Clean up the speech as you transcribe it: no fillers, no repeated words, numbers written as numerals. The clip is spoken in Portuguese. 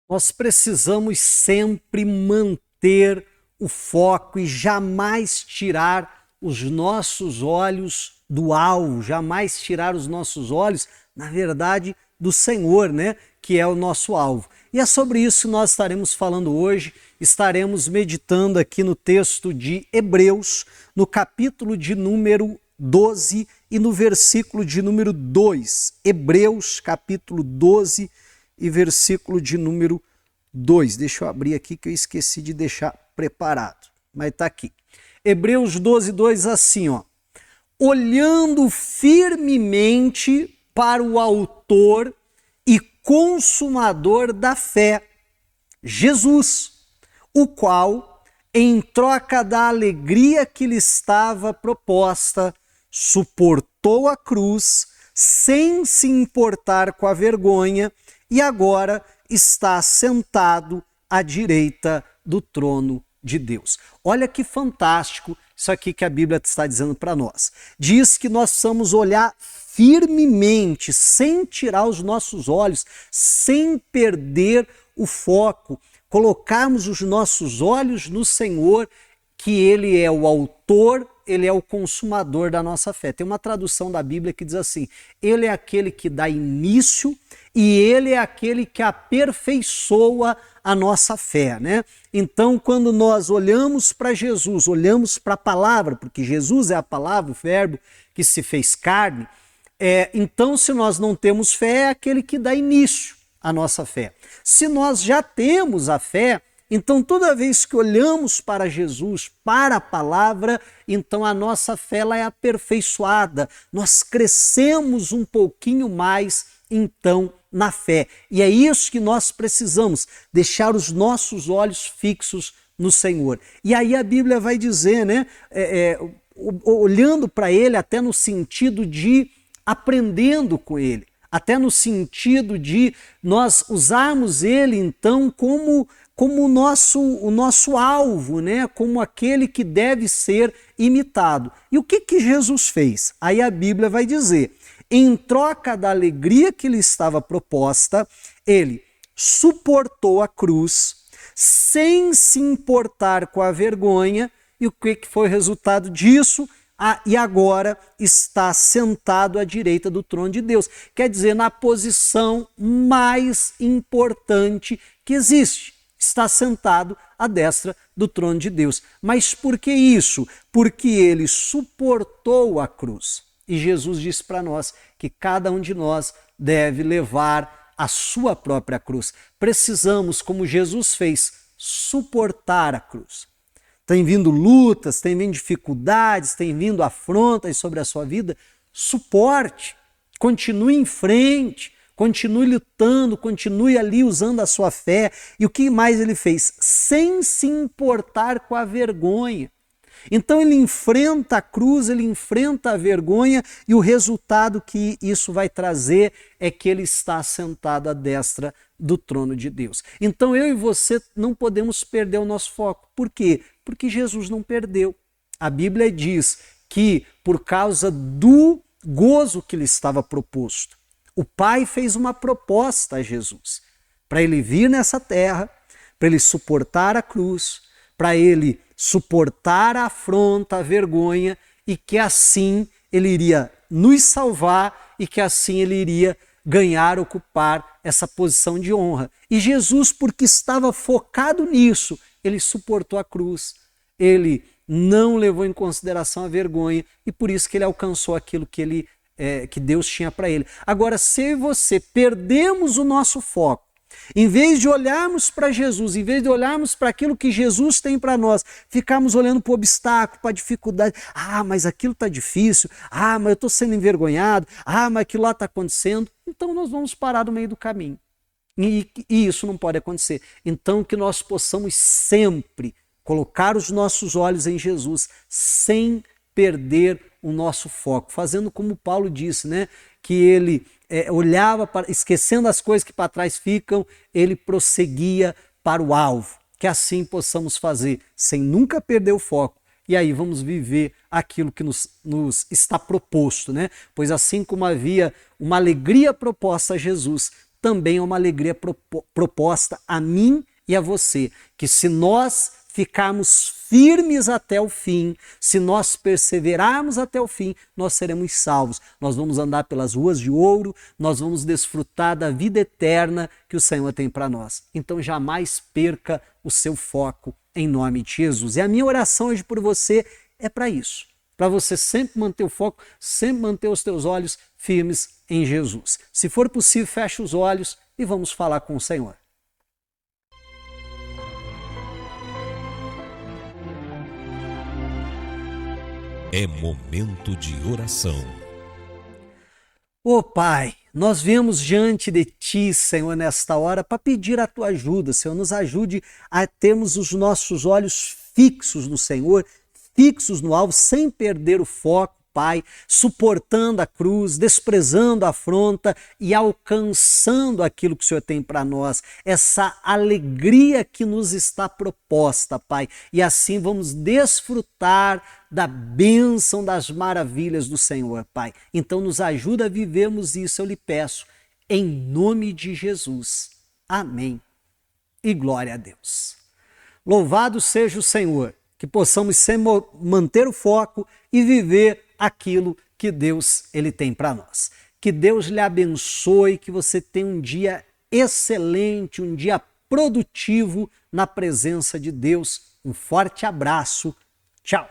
Nós precisamos sempre manter o foco e jamais tirar os nossos olhos do alvo, jamais tirar os nossos olhos, na verdade, do Senhor, né? Que é o nosso alvo. E é sobre isso que nós estaremos falando hoje, estaremos meditando aqui no texto de Hebreus, no capítulo de número 12 e no versículo de número 2. Hebreus, capítulo 12 e versículo de número 2. Deixa eu abrir aqui que eu esqueci de deixar preparado, mas está aqui. Hebreus 12, 2, assim, ó. Olhando firmemente para o autor e consumador da fé, Jesus, o qual, em troca da alegria que lhe estava proposta, suportou a cruz, sem se importar com a vergonha, e agora está sentado à direita do trono de Deus. Olha que fantástico isso aqui que a Bíblia está dizendo para nós. Diz que nós precisamos olhar firmemente, sem tirar os nossos olhos, sem perder o foco, colocarmos os nossos olhos no Senhor, que Ele é o autor, Ele é o consumador da nossa fé. Tem uma tradução da Bíblia que diz assim: Ele é aquele que dá início e Ele é aquele que aperfeiçoa a nossa fé, né? Então, quando nós olhamos para Jesus, olhamos para a palavra, porque Jesus é a palavra, o verbo que se fez carne, então, se nós não temos fé, é aquele que dá início à nossa fé. Se nós já temos a fé, então toda vez que olhamos para Jesus, para a palavra, então a nossa fé ela é aperfeiçoada, nós crescemos um pouquinho mais, então, na fé. E é isso que nós precisamos, deixar os nossos olhos fixos no Senhor. E aí a Bíblia vai dizer, né, olhando para Ele até no sentido de aprendendo com Ele, até no sentido de nós usarmos Ele, então, como o nosso alvo, né? Como aquele que deve ser imitado. E o que Jesus fez? Aí a Bíblia vai dizer, em troca da alegria que lhe estava proposta, ele suportou a cruz, sem se importar com a vergonha. E o que foi o resultado disso? E agora está sentado à direita do trono de Deus. Quer dizer, na posição mais importante que existe. Está sentado à destra do trono de Deus. Mas por que isso? Porque ele suportou a cruz. E Jesus disse para nós que cada um de nós deve levar a sua própria cruz. Precisamos, como Jesus fez, suportar a cruz. Tem vindo lutas, tem vindo dificuldades, tem vindo afrontas sobre a sua vida. Suporte, continue em frente, continue lutando, continue ali usando a sua fé. E o que mais ele fez? Sem se importar com a vergonha. Então ele enfrenta a cruz, ele enfrenta a vergonha e o resultado que isso vai trazer é que ele está sentado à destra do trono de Deus. Então eu e você não podemos perder o nosso foco. Por quê? Porque Jesus não perdeu. A Bíblia diz que por causa do gozo que lhe estava proposto, o Pai fez uma proposta a Jesus para ele vir nessa terra, para ele suportar a cruz, para ele suportar a afronta, a vergonha, e que assim ele iria nos salvar e que assim ele iria ganhar, ocupar essa posição de honra. E Jesus, porque estava focado nisso, ele suportou a cruz, ele não levou em consideração a vergonha e por isso que ele alcançou aquilo que que Deus tinha para ele. Agora, se eu e você perdemos o nosso foco, em vez de olharmos para Jesus, em vez de olharmos para aquilo que Jesus tem para nós, ficarmos olhando para o obstáculo, para a dificuldade. Mas aquilo está difícil. Mas eu estou sendo envergonhado. Mas aquilo lá está acontecendo. Então nós vamos parar no meio do caminho. E isso não pode acontecer. Então que nós possamos sempre colocar os nossos olhos em Jesus, sem perder o nosso foco. Fazendo como Paulo disse, né? Que ele olhava, esquecendo as coisas que para trás ficam, ele prosseguia para o alvo. Que assim possamos fazer, sem nunca perder o foco. E aí vamos viver aquilo que nos está proposto, né? Pois assim como havia uma alegria proposta a Jesus, também é uma alegria proposta a mim e a você, que se nós ficarmos firmes até o fim, se nós perseverarmos até o fim, nós seremos salvos. Nós vamos andar pelas ruas de ouro, nós vamos desfrutar da vida eterna que o Senhor tem para nós. Então jamais perca o seu foco em nome de Jesus. E a minha oração hoje por você é para isso, para você sempre manter o foco, sempre manter os teus olhos firmes em Jesus. Se for possível, feche os olhos e vamos falar com o Senhor. É momento de oração. Ô Pai, nós viemos diante de Ti, Senhor, nesta hora, para pedir a Tua ajuda. Senhor, nos ajude a termos os nossos olhos fixos no Senhor, fixos no alvo, sem perder o foco, Pai, suportando a cruz, desprezando a afronta e alcançando aquilo que o Senhor tem para nós, essa alegria que nos está proposta, Pai, e assim vamos desfrutar da bênção, das maravilhas do Senhor, Pai. Então nos ajuda a vivermos isso, eu lhe peço, em nome de Jesus. Amém. E glória a Deus. Louvado seja o Senhor, que possamos sempre manter o foco e viver aquilo que Deus ele tem para nós. Que Deus lhe abençoe, que você tenha um dia excelente, um dia produtivo na presença de Deus. Um forte abraço. Tchau.